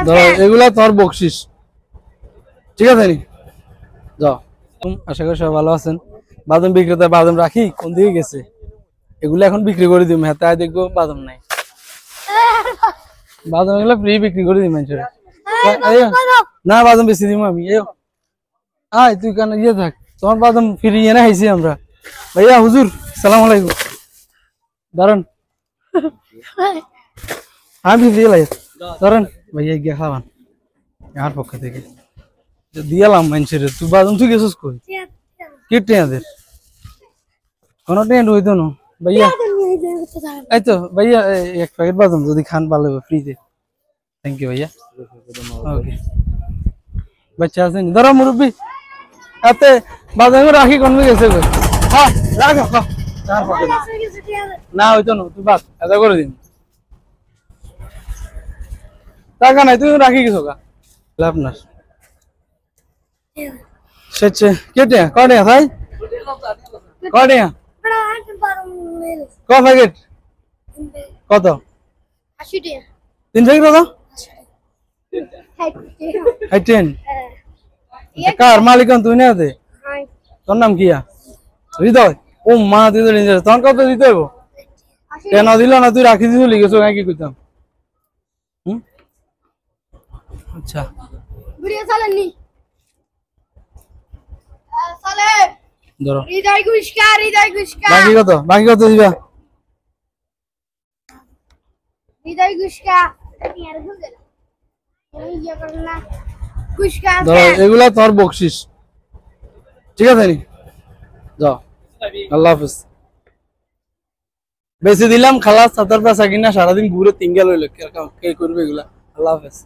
ধরো এগুলা তোর বকশিস, ঠিক আছে নি? যাও। আশা করি সবাই ভালো আছেন। বাদাম বিক্রেতা বাদাম রাখি কোন দিকে গেছে? এগুলো এখন বিক্রি করে দিই, হ্যাঁ তাই দেখবো বাদাম নাই। বাদাম এগুলো ফ্রি বিক্রি করে দিই মানুষের। না বাদাম বেশি দিব আমি। আয় তুই কেন ইয়ে থাক, তোমার বাদাম ফ্রি এনে খাইছি আমরা। ভাইয়া হুজুর সালাম আলাইকুম, দাঁড়ান আমি দিয়ে লাই ধরেন ভাইয়া গিয়ে খাওয়ান আমার পক্ষ থেকে দিয়ালাম মানুষের। তুই বাদাম তুই গেছিস কই? কি টেঁয়াদের কোনো টেন্ট হইতো না ভাইয়া। এই তো ভাইয়া এক প্যাকেট বাদাম যদি খান ভালো হবে ফ্রিতে। থ্যাংক ইউ ভাইয়া। ওকে বাচ্চা আছেন ধরো মুরব্বী এতে বাদাম রাখি কোন গেছে কই? হ্যাঁ রাখো না হইতো না, তুই বাদ এটা করে দিন। টাকা নাই তুই রাখি গেছো গা আপনার সেচ্ছে কেটে কয়টা ভাই? কয়টা ক প্যাকেট? কত? 80 টাকা। 3 প্যাকেট কত? 10। কার মালিক তুই না দে? তোর নাম কি? হৃদয়। ও মা তুই তো নিজে তখন কত দিতে হইব? কেন দিল না? তুই রাখি দিতে লিখেছো কি করতাম? আচ্ছা ভিডিও চালাননি চলে ধরো। হৃদয় গুস্কা বাকি কত দিবা? হৃদয় গুস্কা ইয়ার গুজে ইয়া করে না গুস্কা ধরো এগুলা তোর বকশিস, ঠিক আছে নি? যাও আল্লাহ হাফেজ। বেশি দিলাম খালাস 70 পয়সা কিনা সারাদিন ঘুরে তিনগেল হইলো কে করবে এগুলা। আল্লাহ হাফেজ।